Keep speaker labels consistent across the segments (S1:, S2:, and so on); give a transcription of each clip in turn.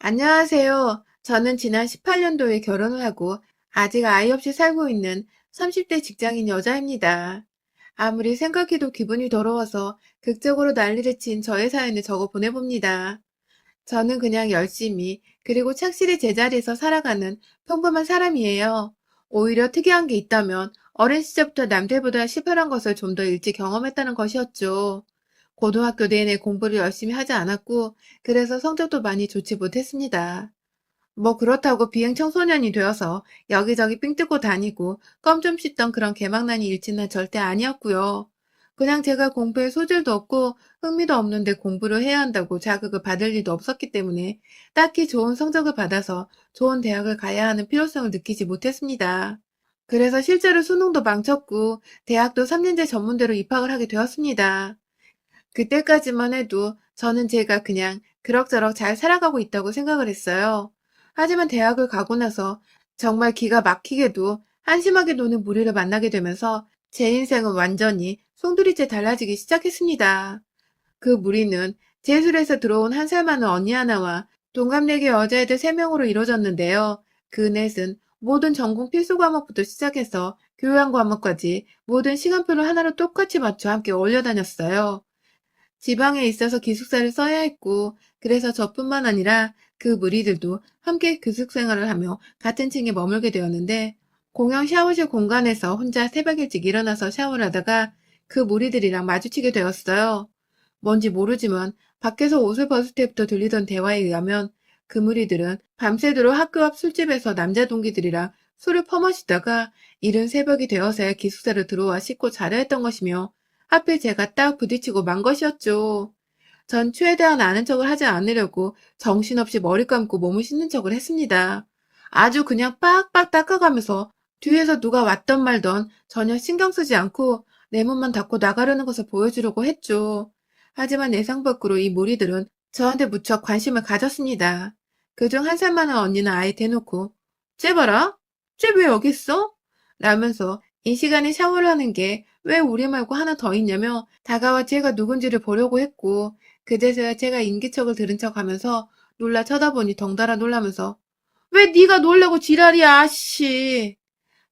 S1: 안녕하세요. 저는 지난 18년도에 결혼을 하고 아직 아이 없이 살고 있는 30대 직장인 여자입니다. 아무리 생각해도 기분이 더러워서 극적으로 난리를 친 저의 사연을 적어 보내봅니다. 저는 그냥 열심히 그리고 착실히 제자리에서 살아가는 평범한 사람이에요. 오히려 특이한 게 있다면 어린 시절부터 남들보다 시퍼런 것을 좀 더 일찍 경험했다는 것이었죠. 고등학교 내내 공부를 열심히 하지 않았고 그래서 성적도 많이 좋지 못했습니다. 뭐 그렇다고 비행 청소년이 되어서 여기저기 삥 뜯고 다니고 껌 좀 씹던 그런 개망나니 일진은 절대 아니었고요. 그냥 제가 공부에 소질도 없고 흥미도 없는데 공부를 해야 한다고 자극을 받을 일도 없었기 때문에 딱히 좋은 성적을 받아서 좋은 대학을 가야 하는 필요성을 느끼지 못했습니다. 그래서 실제로 수능도 망쳤고 대학도 3년제 전문대로 입학을 하게 되었습니다. 그때까지만 해도 저는 제가 그냥 그럭저럭 잘 살아가고 있다고 생각을 했어요. 하지만 대학을 가고 나서 정말 기가 막히게도 한심하게 노는 무리를 만나게 되면서 제 인생은 완전히 송두리째 달라지기 시작했습니다. 그 무리는 제술에서 들어온 한 살 많은 언니 하나와 동갑내기 여자애들 3명으로 이루어졌는데요. 그 넷은 모든 전공 필수 과목부터 시작해서 교양 과목까지 모든 시간표를 하나로 똑같이 맞춰 함께 어울려 다녔어요. 지방에 있어서 기숙사를 써야 했고, 그래서 저뿐만 아니라 그 무리들도 함께 교숙 생활을 하며 같은 층에 머물게 되었는데, 공용 샤워실 공간에서 혼자 새벽 일찍 일어나서 샤워를 하다가 그 무리들이랑 마주치게 되었어요. 뭔지 모르지만 밖에서 옷을 벗을 때부터 들리던 대화에 의하면 그 무리들은 밤새도록 학교 앞 술집에서 남자 동기들이랑 술을 퍼마시다가 이른 새벽이 되어서야 기숙사로 들어와 씻고 자려 했던 것이며 하필 제가 딱 부딪히고 만 것이었죠. 전 최대한 아는 척을 하지 않으려고 정신없이 머리 감고 몸을 씻는 척을 했습니다. 아주 그냥 빡빡 닦아가면서 뒤에서 누가 왔던 말던 전혀 신경 쓰지 않고 내 몸만 닦고 나가려는 것을 보여주려고 했죠. 하지만 예상 밖으로 이 무리들은 저한테 무척 관심을 가졌습니다. 그중 한 살 많은 언니는 아예 대놓고 쟤 봐라? 쟤 왜 여기 있어? 라면서 이 시간에 샤워를 하는 게 왜 우리 말고 하나 더 있냐며 다가와 제가 누군지를 보려고 했고 그제서야 제가 인기척을 들은 척하면서 놀라 쳐다보니 덩달아 놀라면서 왜 네가 놀라고 지랄이야 아씨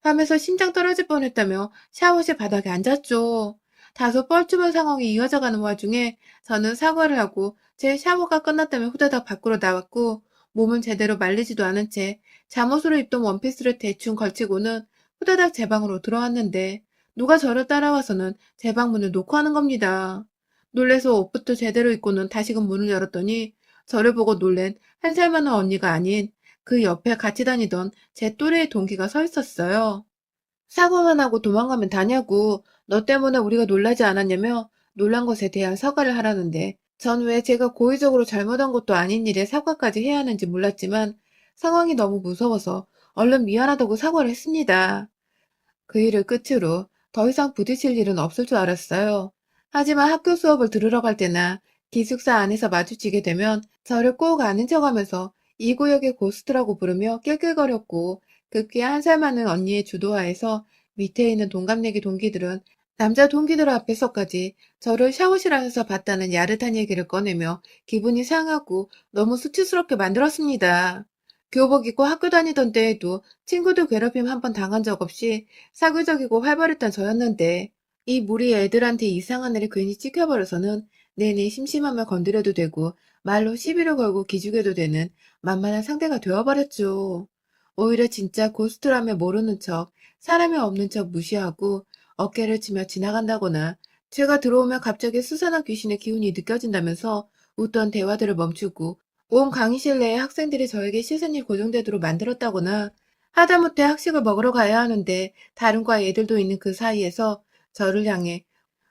S1: 하면서 심장 떨어질 뻔했다며 샤워실 바닥에 앉았죠. 다소 뻘쭘한 상황이 이어져가는 와중에 저는 사과를 하고 제 샤워가 끝났다며 후다닥 밖으로 나왔고 몸은 제대로 말리지도 않은 채 잠옷으로 입던 원피스를 대충 걸치고는 후다닥 제 방으로 들어왔는데 누가 저를 따라와서는 제 방 문을 놓고 하는 겁니다. 놀래서 옷부터 제대로 입고는 다시금 문을 열었더니 저를 보고 놀란 한 살 많은 언니가 아닌 그 옆에 같이 다니던 제 또래의 동기가 서 있었어요. 사과만 하고 도망가면 다냐고. 너 때문에 우리가 놀라지 않았냐며 놀란 것에 대한 사과를 하라는데 전 왜 제가 고의적으로 잘못한 것도 아닌 일에 사과까지 해야 하는지 몰랐지만 상황이 너무 무서워서 얼른 미안하다고 사과를 했습니다. 그 일을 끝으로 더 이상 부딪힐 일은 없을 줄 알았어요. 하지만 학교 수업을 들으러 갈 때나 기숙사 안에서 마주치게 되면 저를 꼭 아는 척하면서 이 구역의 고스트라고 부르며 낄낄거렸고 급기야 한 살 많은 언니의 주도하에서 밑에 있는 동갑내기 동기들은 남자 동기들 앞에서까지 저를 샤워실 안에서 봤다는 야릇한 얘기를 꺼내며 기분이 상하고 너무 수치스럽게 만들었습니다. 교복 입고 학교 다니던 때에도 친구들 괴롭힘 한 번 당한 적 없이 사교적이고 활발했던 저였는데 이 무리 애들한테 이상한 애를 괜히 찍혀버려서는 내내 심심하면 건드려도 되고 말로 시비를 걸고 기죽여도 되는 만만한 상대가 되어버렸죠. 오히려 진짜 고스트라며 모르는 척, 사람이 없는 척 무시하고 어깨를 치며 지나간다거나 제가 들어오면 갑자기 수상한 귀신의 기운이 느껴진다면서 웃던 대화들을 멈추고 온 강의실 내의 학생들이 저에게 시선이 고정되도록 만들었다거나 하다못해 학식을 먹으러 가야 하는데 다른 과 애들도 있는 그 사이에서 저를 향해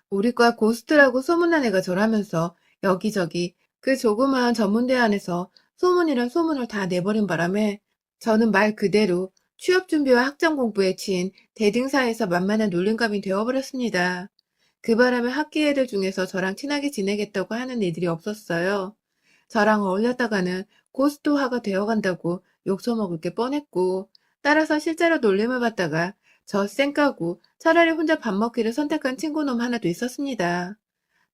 S1: 우리 과 고스트라고 소문난 애가 저라면서 여기저기 그 조그마한 전문대 안에서 소문이란 소문을 다 내버린 바람에 저는 말 그대로 취업 준비와 학점 공부에 치인 대딩사에서 만만한 놀림감이 되어버렸습니다. 그 바람에 학기 애들 중에서 저랑 친하게 지내겠다고 하는 애들이 없었어요. 저랑 어울렸다가는 고스트화가 되어간다고 욕처먹을 게 뻔했고, 따라서 실제로 놀림을 받다가 저 쌩까고 차라리 혼자 밥 먹기를 선택한 친구놈 하나도 있었습니다.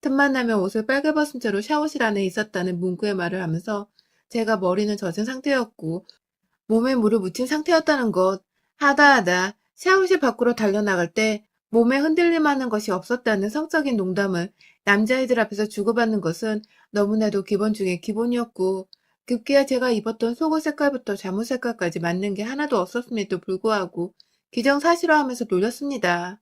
S1: 틈만 나면 옷을 빨개 벗은 채로 샤워실 안에 있었다는 문구의 말을 하면서 제가 머리는 젖은 상태였고 몸에 물을 묻힌 상태였다는 것. 하다 샤워실 밖으로 달려나갈 때 몸에 흔들림 하는 것이 없었다는 성적인 농담을 남자애들 앞에서 주고받는 것은 너무나도 기본 중에 기본이었고, 급기야 제가 입었던 속옷 색깔부터 잠옷 색깔까지 맞는 게 하나도 없었음에도 불구하고 기정사실화하면서 놀렸습니다.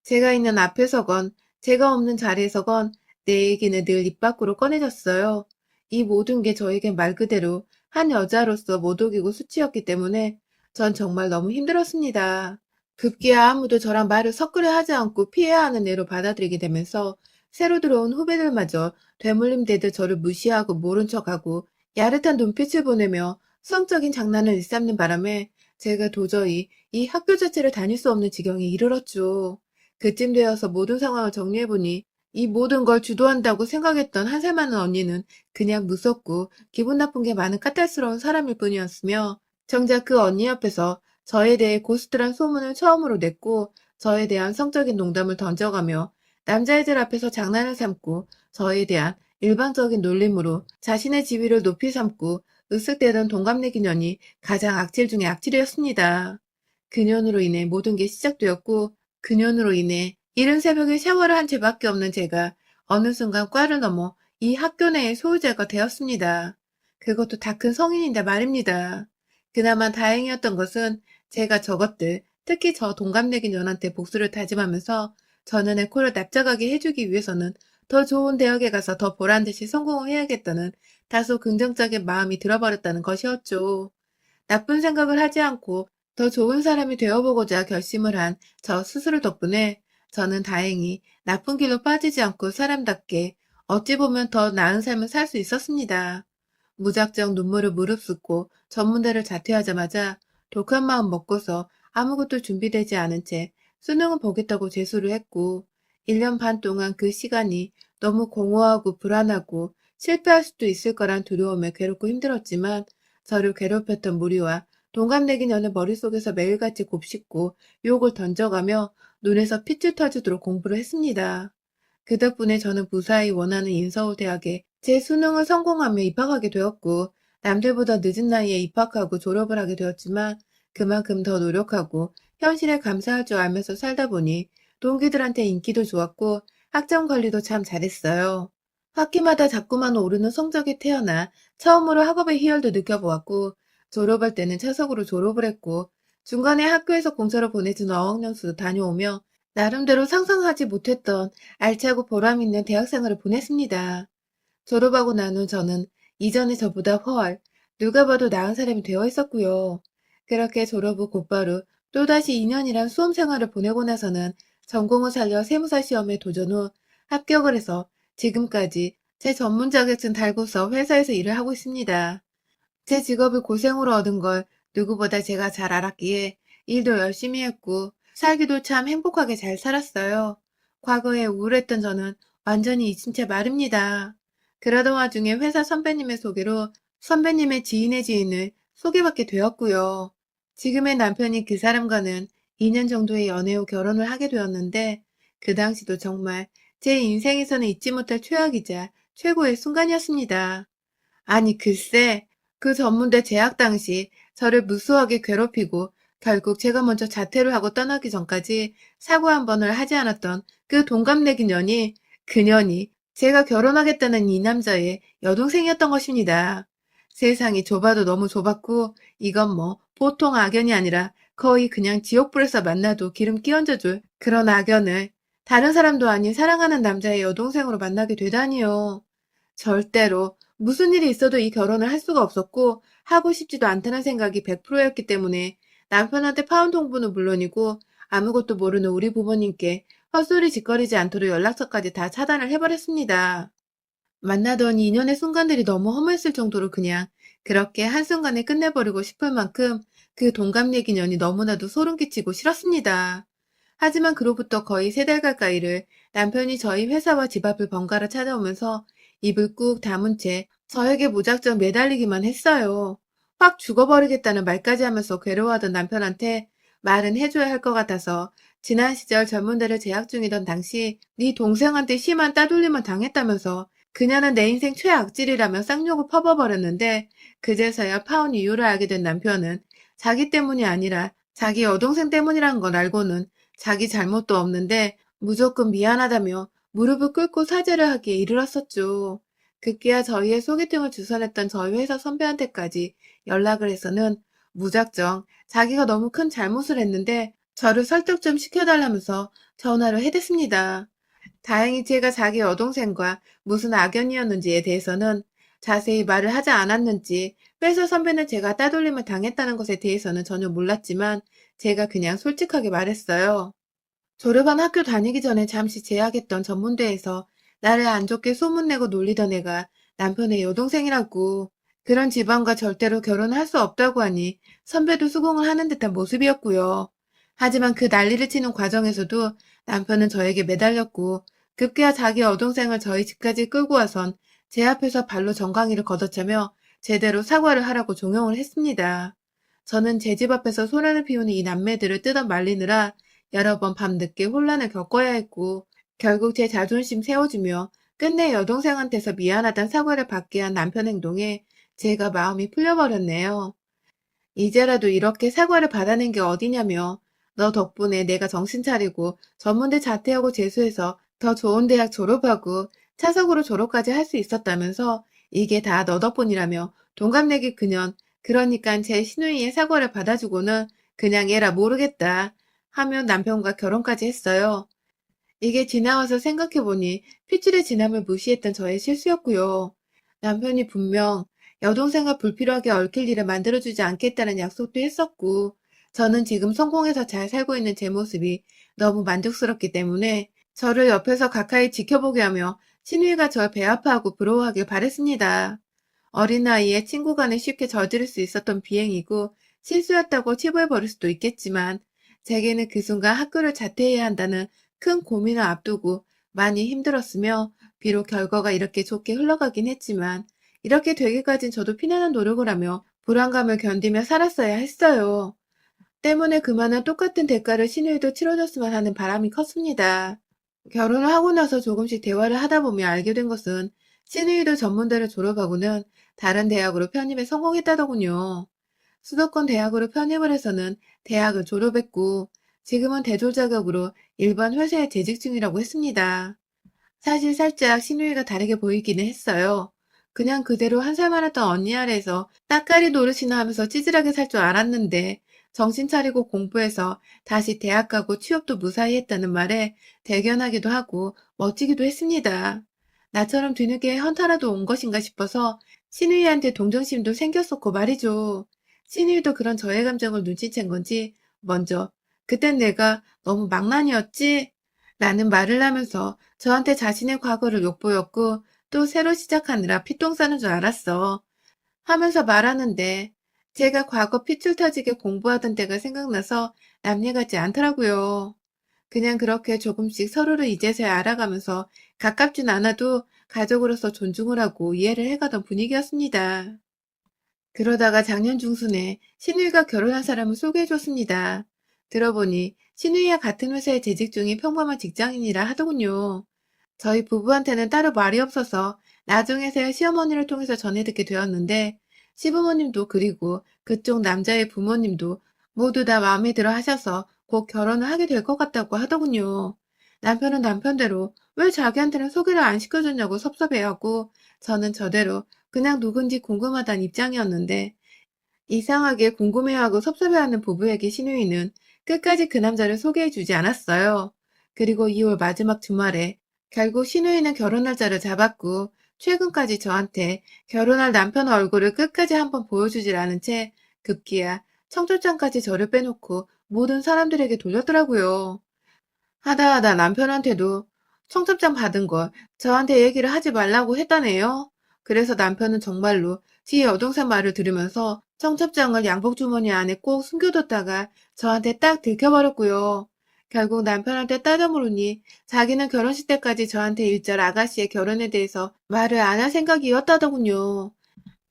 S1: 제가 있는 앞에서건 제가 없는 자리에서건 내 얘기는 늘 입 밖으로 꺼내졌어요. 이 모든 게 저에겐 말 그대로 한 여자로서 모독이고 수치였기 때문에 전 정말 너무 힘들었습니다. 급기야 아무도 저랑 말을 섞으려 하지 않고 피해야 하는 애로 받아들이게 되면서 새로 들어온 후배들마저 되물림되듯 저를 무시하고 모른 척하고 야릇한 눈빛을 보내며 성적인 장난을 일삼는 바람에 제가 도저히 이 학교 자체를 다닐 수 없는 지경에 이르렀죠. 그쯤 되어서 모든 상황을 정리해보니 이 모든 걸 주도한다고 생각했던 한 살 많은 언니는 그냥 무섭고 기분 나쁜 게 많은 까탈스러운 사람일 뿐이었으며, 정작 그 언니 옆에서 저에 대해 고스트란 소문을 처음으로 냈고 저에 대한 성적인 농담을 던져가며 남자애들 앞에서 장난을 삼고 저에 대한 일방적인 놀림으로 자신의 지위를 높이 삼고 으쓱대던 동갑내기 년이 가장 악질 중의 악질이었습니다. 그년으로 인해 모든 게 시작되었고, 그년으로 인해 이른 새벽에 샤워를 한 채밖에 없는 제가 어느 순간 과를 넘어 이 학교 내의 소유자가 되었습니다. 그것도 다 큰 성인인데 말입니다. 그나마 다행이었던 것은 제가 저것들, 특히 저 동갑내기 년한테 복수를 다짐하면서 전원의 코를 납작하게 해주기 위해서는 더 좋은 대학에 가서 더 보란듯이 성공을 해야겠다는 다소 긍정적인 마음이 들어버렸다는 것이었죠. 나쁜 생각을 하지 않고 더 좋은 사람이 되어보고자 결심을 한 저 스스로 덕분에 저는 다행히 나쁜 길로 빠지지 않고 사람답게 어찌 보면 더 나은 삶을 살 수 있었습니다. 무작정 눈물을 무릅쓰고 전문대를 자퇴하자마자 독한 마음 먹고서 아무것도 준비되지 않은 채 수능을 보겠다고 재수를 했고, 1년 반 동안 그 시간이 너무 공허하고 불안하고 실패할 수도 있을 거란 두려움에 괴롭고 힘들었지만, 저를 괴롭혔던 무리와 동갑내기년의 머릿속에서 매일같이 곱씹고 유혹을 던져가며 눈에서 핏줄 터지도록 공부를 했습니다. 그 덕분에 저는 무사히 원하는 인서울대학에 제 수능을 성공하며 입학하게 되었고, 남들보다 늦은 나이에 입학하고 졸업을 하게 되었지만 그만큼 더 노력하고 현실에 감사할 줄 알면서 살다 보니 동기들한테 인기도 좋았고 학점 관리도 참 잘했어요. 학기마다 자꾸만 오르는 성적이 태어나 처음으로 학업의 희열도 느껴보았고, 졸업할 때는 차석으로 졸업을 했고, 중간에 학교에서 공짜로 보내주는 어학연수도 다녀오며 나름대로 상상하지 못했던 알차고 보람있는 대학생활을 보냈습니다. 졸업하고 난 후 저는 이전의 저보다 훨 누가 봐도 나은 사람이 되어 있었고요. 그렇게 졸업 후 곧바로 또다시 2년이란 수험 생활을 보내고 나서는 전공을 살려 세무사 시험에 도전 후 합격을 해서 지금까지 제 전문 자격증 달고서 회사에서 일을 하고 있습니다. 제 직업을 고생으로 얻은 걸 누구보다 제가 잘 알았기에 일도 열심히 했고 살기도 참 행복하게 잘 살았어요. 과거에 우울했던 저는 완전히 잊은 채 말입니다. 그러던 와중에 회사 선배님의 소개로 선배님의 지인의 지인을 소개받게 되었고요. 지금의 남편이 그 사람과는 2년 정도의 연애 후 결혼을 하게 되었는데, 그 당시도 정말 제 인생에서는 잊지 못할 최악이자 최고의 순간이었습니다. 아니 글쎄, 그 전문대 재학 당시 저를 무수하게 괴롭히고 결국 제가 먼저 자퇴를 하고 떠나기 전까지 사고 한 번을 하지 않았던 그 동갑내기 년이, 그년이 제가 결혼하겠다는 이 남자의 여동생이었던 것입니다. 세상이 좁아도 너무 좁았고 이건 뭐 보통 악연이 아니라 거의 그냥 지옥불에서 만나도 기름 끼얹어줄 그런 악연을 다른 사람도 아닌 사랑하는 남자의 여동생으로 만나게 되다니요. 절대로 무슨 일이 있어도 이 결혼을 할 수가 없었고 하고 싶지도 않다는 생각이 100%였기 때문에 남편한테 파혼 홍보는 물론이고 아무것도 모르는 우리 부모님께 헛소리 짓거리지 않도록 연락처까지 다 차단을 해버렸습니다. 만나던 인연의 순간들이 너무 허무했을 정도로 그냥 그렇게 한순간에 끝내버리고 싶을 만큼 그 동갑내기년이 너무나도 소름 끼치고 싫었습니다. 하지만 그로부터 거의 3달 가까이를 남편이 저희 회사와 집 앞을 번갈아 찾아오면서 입을 꾹 다문 채 저에게 무작정 매달리기만 했어요. 확 죽어버리겠다는 말까지 하면서 괴로워하던 남편한테 말은 해줘야 할 것 같아서 지난 시절 전문대를 재학 중이던 당시 네 동생한테 심한 따돌림을 당했다면서 그녀는 내 인생 최악질이라며 쌍욕을 퍼버버렸는데 그제서야 파혼 이유를 알게 된 남편은 자기 때문이 아니라 자기 여동생 때문이란 걸 알고는 자기 잘못도 없는데 무조건 미안하다며 무릎을 꿇고 사죄를 하기에 이르렀었죠. 급기야 저희의 소개팅을 주선했던 저희 회사 선배한테까지 연락을 해서는 무작정 자기가 너무 큰 잘못을 했는데 저를 설득 좀 시켜달라면서 전화를 해댔습니다. 다행히 제가 자기 여동생과 무슨 악연이었는지에 대해서는 자세히 말을 하지 않았는지 회사 선배는 제가 따돌림을 당했다는 것에 대해서는 전혀 몰랐지만 제가 그냥 솔직하게 말했어요. 졸업한 학교 다니기 전에 잠시 재학했던 전문대에서 나를 안 좋게 소문내고 놀리던 애가 남편의 여동생이라고. 그런 집안과 절대로 결혼할 수 없다고 하니 선배도 수긍을 하는 듯한 모습이었고요. 하지만 그 난리를 치는 과정에서도 남편은 저에게 매달렸고 급기야 자기 여동생을 저희 집까지 끌고 와선 제 앞에서 발로 정강이를 걷어차며 제대로 사과를 하라고 종용을 했습니다. 저는 제 집 앞에서 소란을 피우는 이 남매들을 뜯어 말리느라 여러 번 밤늦게 혼란을 겪어야 했고 결국 제 자존심 세워주며 끝내 여동생한테서 미안하단 사과를 받게 한 남편 행동에 제가 마음이 풀려버렸네요. 이제라도 이렇게 사과를 받아낸 게 어디냐며 너 덕분에 내가 정신 차리고 전문대 자퇴하고 재수해서 더 좋은 대학 졸업하고 차석으로 졸업까지 할 수 있었다면서 이게 다 너 덕분이라며 동갑내기 그년 그러니깐 제 시누이의 사과를 받아주고는 그냥 얘라 모르겠다 하며 남편과 결혼까지 했어요. 이게 지나와서 생각해보니 피줄의 지남을 무시했던 저의 실수였고요. 남편이 분명 여동생과 불필요하게 얽힐 일을 만들어주지 않겠다는 약속도 했었고, 저는 지금 성공해서 잘 살고 있는 제 모습이 너무 만족스럽기 때문에 저를 옆에서 가까이 지켜보게 하며 신우이가 절 배아파하고 부러워하길 바랬습니다. 어린 나이에 친구 간에 쉽게 저지를 수 있었던 비행이고 실수였다고 치부해버릴 수도 있겠지만 제게는 그 순간 학교를 자퇴해야 한다는 큰 고민을 앞두고 많이 힘들었으며 비록 결과가 이렇게 좋게 흘러가긴 했지만 이렇게 되기까진 저도 피나는 노력을 하며 불안감을 견디며 살았어야 했어요. 때문에 그만한 똑같은 대가를 신우이도 치러줬으면 하는 바람이 컸습니다. 결혼을 하고 나서 조금씩 대화를 하다 보면 알게 된 것은 신우이도 전문대를 졸업하고는 다른 대학으로 편입에 성공했다더군요. 수도권 대학으로 편입을 해서는 대학을 졸업했고 지금은 대졸 자격으로 일반 회사에 재직 중이라고 했습니다. 사실 살짝 신우이가 다르게 보이기는 했어요. 그냥 그대로 한 살 많았던 언니 아래에서 따까리 노릇이나 하면서 찌질하게 살 줄 알았는데 정신 차리고 공부해서 다시 대학 가고 취업도 무사히 했다는 말에 대견하기도 하고 멋지기도 했습니다. 나처럼 뒤늦게 현타라도 온 것인가 싶어서 신우이한테 동정심도 생겼었고 말이죠. 신우이도 그런 저의 감정을 눈치챈 건지 먼저 그땐 내가 너무 망나니였지? 라는 말을 하면서 저한테 자신의 과거를 욕보였고 또 새로 시작하느라 피똥 싸는 줄 알았어. 하면서 말하는데 제가 과거 핏줄 터지게 공부하던 때가 생각나서 남일 같지 않더라고요. 그냥 그렇게 조금씩 서로를 이제서야 알아가면서 가깝진 않아도 가족으로서 존중을 하고 이해를 해가던 분위기였습니다. 그러다가 작년 중순에 신우이가 결혼한 사람을 소개해줬습니다. 들어보니 신우이와 같은 회사에 재직 중인 평범한 직장인이라 하더군요. 저희 부부한테는 따로 말이 없어서 나중에서야 시어머니를 통해서 전해 듣게 되었는데 시부모님도 그리고 그쪽 남자의 부모님도 모두 다 마음에 들어 하셔서 곧 결혼을 하게 될 것 같다고 하더군요. 남편은 남편대로 왜 자기한테는 소개를 안 시켜줬냐고 섭섭해하고 저는 저대로 그냥 누군지 궁금하다는 입장이었는데 이상하게 궁금해하고 섭섭해하는 부부에게 신우이는 끝까지 그 남자를 소개해주지 않았어요. 그리고 2월 마지막 주말에 결국 신우이는 결혼 날짜를 잡았고 최근까지 저한테 결혼할 남편 얼굴을 끝까지 한번 보여주질 않은 채 급기야 청첩장까지 저를 빼놓고 모든 사람들에게 돌렸더라고요. 하다 남편한테도 청첩장 받은 걸 저한테 얘기를 하지 말라고 했다네요. 그래서 남편은 정말로 지 여동생 말을 들으면서 청첩장을 양복 주머니 안에 꼭 숨겨뒀다가 저한테 딱 들켜버렸고요. 결국 남편한테 따져 물으니 자기는 결혼식 때까지 저한테 일절 아가씨의 결혼에 대해서 말을 안 할 생각이었다더군요.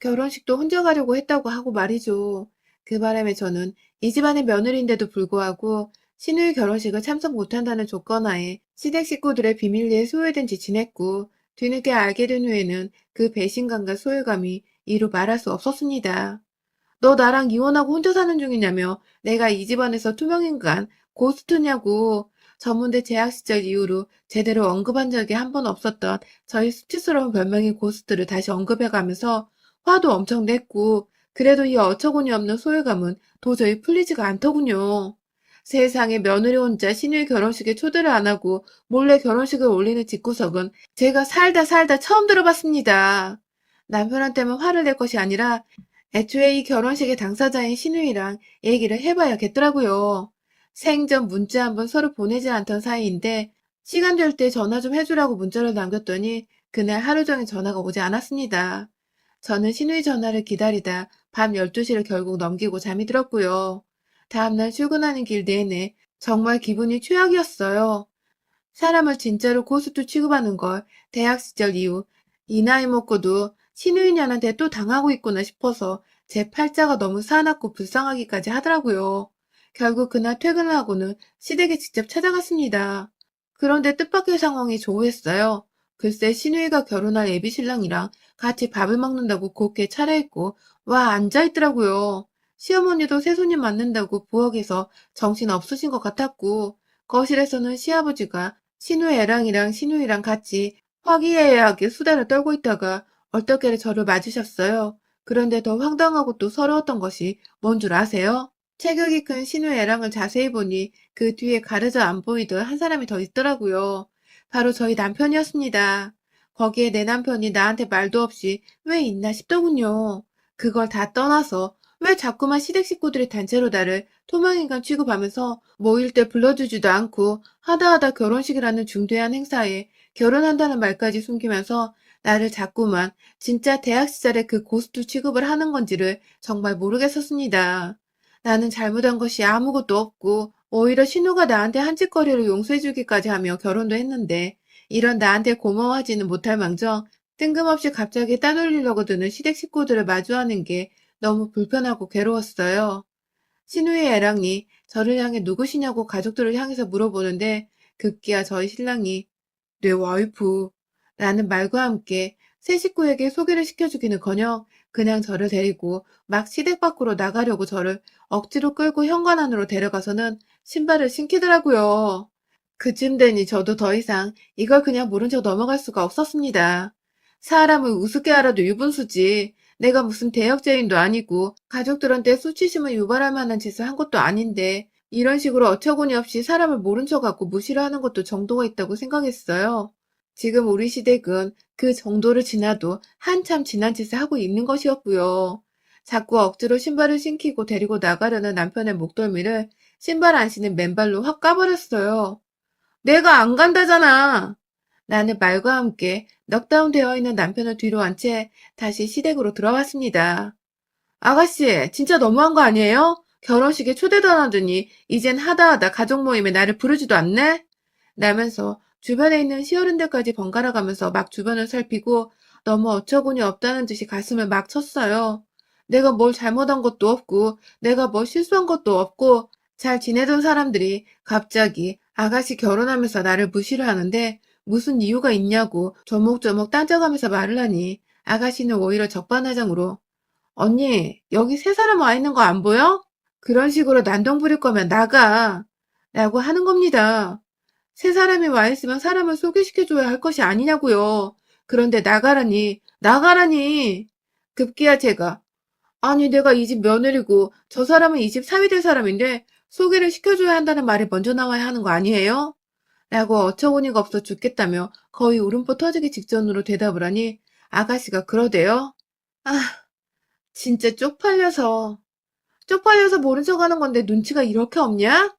S1: 결혼식도 혼자 가려고 했다고 하고 말이죠. 그 바람에 저는 이 집안의 며느리인데도 불구하고 신우의 결혼식을 참석 못한다는 조건하에 시댁 식구들의 비밀리에 소외된 지 지냈고 뒤늦게 알게 된 후에는 그 배신감과 소외감이 이루 말할 수 없었습니다. 너 나랑 이혼하고 혼자 사는 중이냐며 내가 이 집안에서 투명인간 고스트냐고. 전문대 재학 시절 이후로 제대로 언급한 적이 한 번 없었던 저희 수치스러운 별명인 고스트를 다시 언급해가면서 화도 엄청 냈고, 그래도 이 어처구니 없는 소외감은 도저히 풀리지가 않더군요. 세상에, 며느리 혼자 시누이 결혼식에 초대를 안 하고 몰래 결혼식을 올리는 집구석은 제가 살다 살다 처음 들어봤습니다. 남편한테만 화를 낼 것이 아니라 애초에 이 결혼식의 당사자인 시누이랑 얘기를 해봐야겠더라고요. 생전 문자 한번 서로 보내지 않던 사이인데 시간 될 때 전화 좀 해주라고 문자를 남겼더니 그날 하루 종일 전화가 오지 않았습니다. 저는 시누이 전화를 기다리다 밤 12시를 결국 넘기고 잠이 들었고요. 다음날 출근하는 길 내내 정말 기분이 최악이었어요. 사람을 진짜로 고수도 취급하는 걸 대학 시절 이후 이 나이 먹고도 신우인연한테 또 당하고 있구나 싶어서 제 팔자가 너무 사납고 불쌍하기까지 하더라고요. 결국 그날 퇴근을 하고는 시댁에 직접 찾아갔습니다. 그런데 뜻밖의 상황이 조우했어요. 글쎄 신우이가 결혼할 예비 신랑이랑 같이 밥을 먹는다고 곱게 차려입고 와 앉아있더라고요. 시어머니도 새손님 맞는다고 부엌에서 정신 없으신 것 같았고, 거실에서는 시아버지가 신우의 애랑이랑 신우이랑 같이 화기애애하게 수다를 떨고 있다가 얼떨결에 저를 맞으셨어요. 그런데 더 황당하고 또 서러웠던 것이 뭔 줄 아세요? 체격이 큰 신우의 애랑을 자세히 보니 그 뒤에 가려져 안 보이던 한 사람이 더 있더라고요. 바로 저희 남편이었습니다. 거기에 내 남편이 나한테 말도 없이 왜 있나 싶더군요. 그걸 다 떠나서 왜 자꾸만 시댁 식구들이 단체로 나를 토명인간 취급하면서 모일 때 불러주지도 않고 하다하다 결혼식이라는 중대한 행사에 결혼한다는 말까지 숨기면서 나를 자꾸만 진짜 대학 시절에 그 고스트 취급을 하는 건지를 정말 모르겠었습니다. 나는 잘못한 것이 아무것도 없고 오히려 신우가 나한테 한 짓거리를 용서해주기까지 하며 결혼도 했는데 이런 나한테 고마워하지는 못할 망정 뜬금없이 갑자기 따돌리려고 드는 시댁 식구들을 마주하는 게 너무 불편하고 괴로웠어요. 신우의 애랑이 저를 향해 누구시냐고 가족들을 향해서 물어보는데 급기야 저희 신랑이 내 와이프 라는 말과 함께 새 식구에게 소개를 시켜주기는커녕 그냥 저를 데리고 막 시댁 밖으로 나가려고 저를 억지로 끌고 현관 안으로 데려가서는 신발을 신기더라고요. 그쯤 되니 저도 더 이상 이걸 그냥 모른 척 넘어갈 수가 없었습니다. 사람을 우습게 알아도 유분수지. 내가 무슨 대역죄인도 아니고 가족들한테 수치심을 유발할 만한 짓을 한 것도 아닌데 이런 식으로 어처구니 없이 사람을 모른 척하고 무시를 하는 것도 정도가 있다고 생각했어요. 지금 우리 시댁은 그 정도를 지나도 한참 지난 짓을 하고 있는 것이었고요. 자꾸 억지로 신발을 신기고 데리고 나가려는 남편의 목덜미를 신발 안 신은 맨발로 확 까버렸어요. 내가 안 간다잖아. 나는 말과 함께 넉다운 되어 있는 남편을 뒤로 한 채 다시 시댁으로 들어왔습니다. 아가씨, 진짜 너무한 거 아니에요? 결혼식에 초대도 안 하더니 이젠 하다하다 가족 모임에 나를 부르지도 않네? 라면서 주변에 있는 시어른들까지 번갈아 가면서 막 주변을 살피고 너무 어처구니 없다는 듯이 가슴을 막 쳤어요. 내가 뭘 잘못한 것도 없고 내가 뭘 실수한 것도 없고 잘 지내던 사람들이 갑자기 아가씨 결혼하면서 나를 무시를 하는데 무슨 이유가 있냐고 조목조목 따져가면서 말을 하니 아가씨는 오히려 적반하장으로 언니, 여기 세 사람 와 있는 거 안 보여? 그런 식으로 난동 부릴 거면 나가. 라고 하는 겁니다. 세 사람이 와 있으면 사람을 소개시켜줘야 할 것이 아니냐고요. 그런데 나가라니, 나가라니. 급기야 제가, 아니 내가 이 집 며느리고 저 사람은 이 집 사위 될 사람인데 소개를 시켜줘야 한다는 말이 먼저 나와야 하는 거 아니에요? 라고 어처구니가 없어 죽겠다며 거의 울음보 터지기 직전으로 대답을 하니 아가씨가 그러대요. 아, 진짜 쪽팔려서 모른 척 하는 건데 눈치가 이렇게 없냐?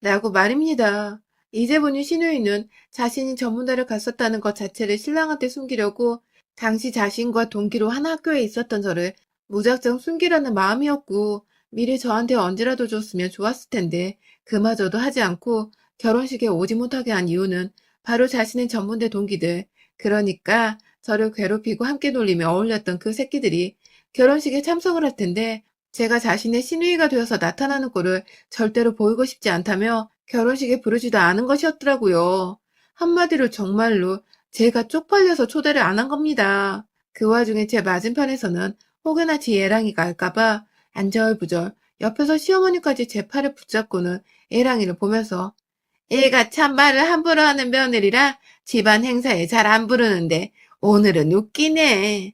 S1: 라고 말입니다. 이제 보니 신우이는 자신이 전문대를 갔었다는 것 자체를 신랑한테 숨기려고 당시 자신과 동기로 한 학교에 있었던 저를 무작정 숨기려는 마음이었고 미리 저한테 언제라도 줬으면 좋았을 텐데 그마저도 하지 않고 결혼식에 오지 못하게 한 이유는 바로 자신의 전문대 동기들, 그러니까 저를 괴롭히고 함께 놀리며 어울렸던 그 새끼들이 결혼식에 참석을 할 텐데 제가 자신의 시누이가 되어서 나타나는 꼴을 절대로 보이고 싶지 않다며 결혼식에 부르지도 않은 것이었더라고요. 한마디로 정말로 제가 쪽팔려서 초대를 안 한 겁니다. 그 와중에 제 맞은편에서는 혹여나 지 애랑이가 알까봐 안절부절 옆에서 시어머니까지 제 팔을 붙잡고는 애랑이를 보면서 얘가 참 말을 함부로 하는 며느리라 집안 행사에 잘 안 부르는데 오늘은 웃기네.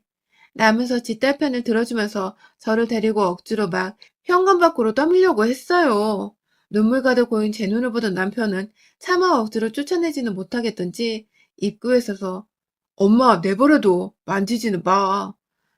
S1: 라면서 지 딸 편을 들어주면서 저를 데리고 억지로 막 현관 밖으로 떠밀려고 했어요. 눈물 가득 고인 제 눈을 보던 남편은 차마 억지로 쫓아내지는 못하겠던지 입구에 서서 엄마 내버려둬 만지지는 마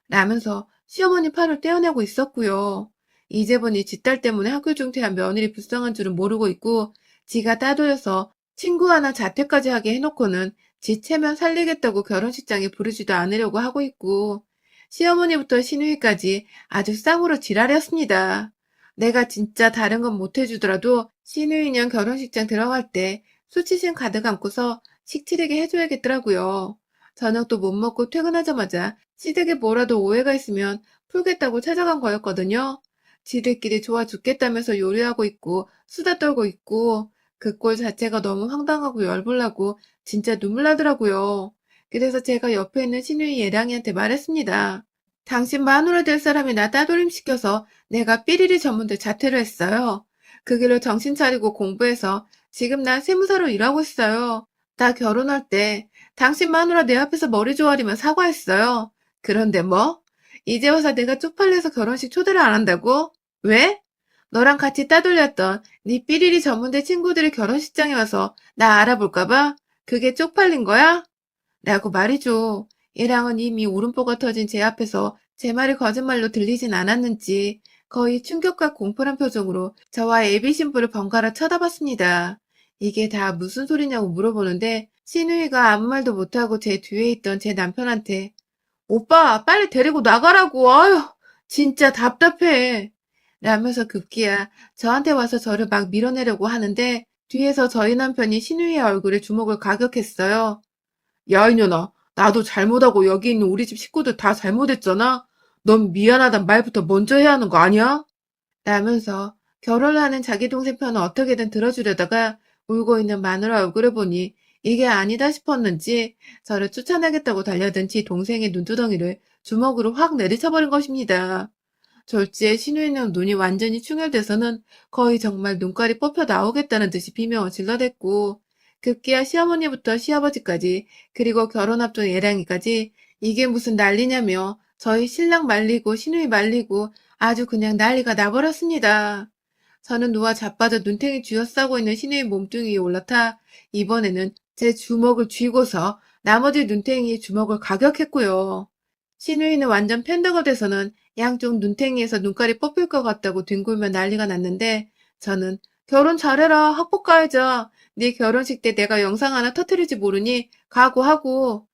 S1: 라면서 시어머니 팔을 떼어내고 있었고요. 이제 보니 지 딸 때문에 학교 중퇴한 며느리 불쌍한 줄은 모르고 있고 지가 따돌려서 친구 하나 자퇴까지 하게 해놓고는 지 체면 살리겠다고 결혼식장에 부르지도 않으려고 하고 있고 시어머니부터 시누이까지 아주 쌍으로 지랄이었습니다. 내가 진짜 다른 건 못해주더라도 시누이년 결혼식장 들어갈 때 수치심 가득 안고서 식치르게 해줘야겠더라고요. 저녁도 못 먹고 퇴근하자마자 시댁에 뭐라도 오해가 있으면 풀겠다고 찾아간 거였거든요. 지들끼리 좋아 죽겠다면서 요리하고 있고 수다 떨고 있고 그 꼴 자체가 너무 황당하고 열불나고 진짜 눈물 나더라고요. 그래서 제가 옆에 있는 시누이 예랑이한테 말했습니다. 당신 마누라 될 사람이 나 따돌림시켜서 내가 삐리리 전문대 자퇴를 했어요. 그 길로 정신 차리고 공부해서 지금 난 세무사로 일하고 있어요. 나 결혼할 때 당신 마누라 내 앞에서 머리 조아리면 사과했어요. 그런데 뭐? 이제 와서 내가 쪽팔려서 결혼식 초대를 안 한다고? 왜? 너랑 같이 따돌렸던 네 삐리리 전문대 친구들이 결혼식장에 와서 나 알아볼까 봐? 그게 쪽팔린 거야? 라고 말이죠. 얘랑은 이미 울음보가 터진 제 앞에서 제 말이 거짓말로 들리진 않았는지 거의 충격과 공포란 표정으로 저와 애비 신부를 번갈아 쳐다봤습니다. 이게 다 무슨 소리냐고 물어보는데 시누이가 아무 말도 못하고 제 뒤에 있던 제 남편한테 오빠 빨리 데리고 나가라고 아유 진짜 답답해 라면서 급기야 저한테 와서 저를 막 밀어내려고 하는데 뒤에서 저희 남편이 시누이의 얼굴에 주먹을 가격했어요. 야, 이년아, 나도 잘못하고 여기 있는 우리 집 식구들 다 잘못했잖아? 넌 미안하단 말부터 먼저 해야 하는 거 아니야? 라면서 결혼하는 자기 동생 편을 어떻게든 들어주려다가 울고 있는 마누라 얼굴을 보니 이게 아니다 싶었는지 저를 쫓아내겠다고 달려든 지 동생의 눈두덩이를 주먹으로 확 내리쳐버린 것입니다. 졸지에 시누이는 눈이 완전히 충혈돼서는 거의 정말 눈깔이 뽑혀 나오겠다는 듯이 비명을 질러댔고 급기야 시어머니부터 시아버지까지 그리고 결혼 앞둔 예랑이까지 이게 무슨 난리냐며 저희 신랑 말리고 시누이 말리고 아주 그냥 난리가 나버렸습니다. 저는 누워 자빠져 눈탱이 쥐어싸고 있는 시누이 몸뚱이 위에 올라타 이번에는 제 주먹을 쥐고서 나머지 눈탱이의 주먹을 가격했고요. 시누이는 완전 팬더가 돼서는 양쪽 눈탱이에서 눈깔이 뽑힐 것 같다고 뒹굴며 난리가 났는데 저는 결혼 잘해라 학폭 가해자 네 결혼식 때 내가 영상 하나 터뜨릴지 모르니 각오하고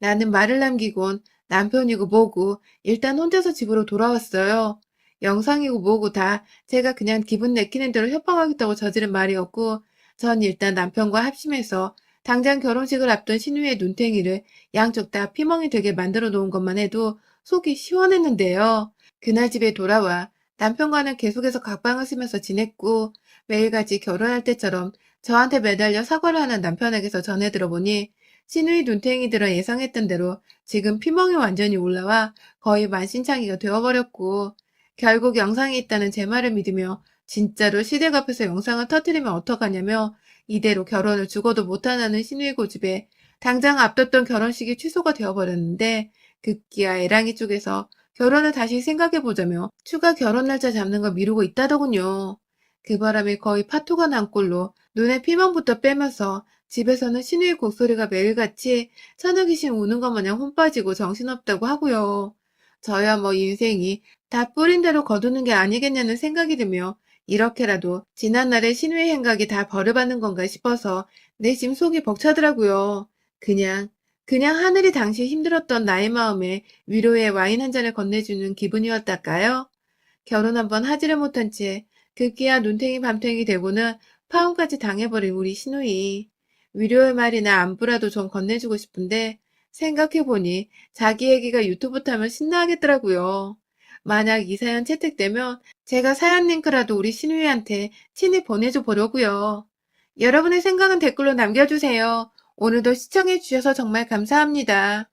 S1: 라는 말을 남기곤 남편이고 뭐고 일단 혼자서 집으로 돌아왔어요. 영상이고 뭐고 다 제가 그냥 기분 내키는 대로 협박하겠다고 저지른 말이었고 전 일단 남편과 합심해서 당장 결혼식을 앞둔 신우의 눈탱이를 양쪽 다 피멍이 되게 만들어 놓은 것만 해도 속이 시원했는데요. 그날 집에 돌아와 남편과는 계속해서 각방을 쓰면서 지냈고 매일같이 결혼할 때처럼 저한테 매달려 사과를 하는 남편에게서 전해 들어보니 시누이 눈탱이들은 예상했던 대로 지금 피멍이 완전히 올라와 거의 만신창이가 되어버렸고 결국 영상이 있다는 제 말을 믿으며 진짜로 시댁 앞에서 영상을 터뜨리면 어떡하냐며 이대로 결혼을 죽어도 못하는 시누이 고집에 당장 앞뒀던 결혼식이 취소가 되어버렸는데 급기야 애랑이 쪽에서 결혼을 다시 생각해보자며 추가 결혼 날짜 잡는 걸 미루고 있다더군요. 그 바람에 거의 파토가 난 꼴로 눈에 피멍부터 빼면서 집에서는 시누이 곡소리가 매일같이 처녀귀신 우는 것 마냥 혼 빠지고 정신없다고 하고요. 저야 뭐 인생이 다 뿌린 대로 거두는 게 아니겠냐는 생각이 들며 이렇게라도 지난날의 시누이 행각이 다 벌을받는 건가 싶어서 내심 속이 벅차더라고요. 그냥 하늘이 당시 힘들었던 나의 마음에 위로의 와인 한 잔을 건네주는 기분이었달까요? 결혼 한번 하지를 못한 채 급기야 눈탱이 밤탱이 되고는 파혼까지 당해버린 우리 시누이. 위로의 말이나 안부라도 좀 건네주고 싶은데 생각해보니 자기 얘기가 유튜브 타면 신나하겠더라고요. 만약 이 사연 채택되면 제가 사연 링크라도 우리 시누이한테 친히 보내줘 보려고요. 여러분의 생각은 댓글로 남겨주세요. 오늘도 시청해주셔서 정말 감사합니다.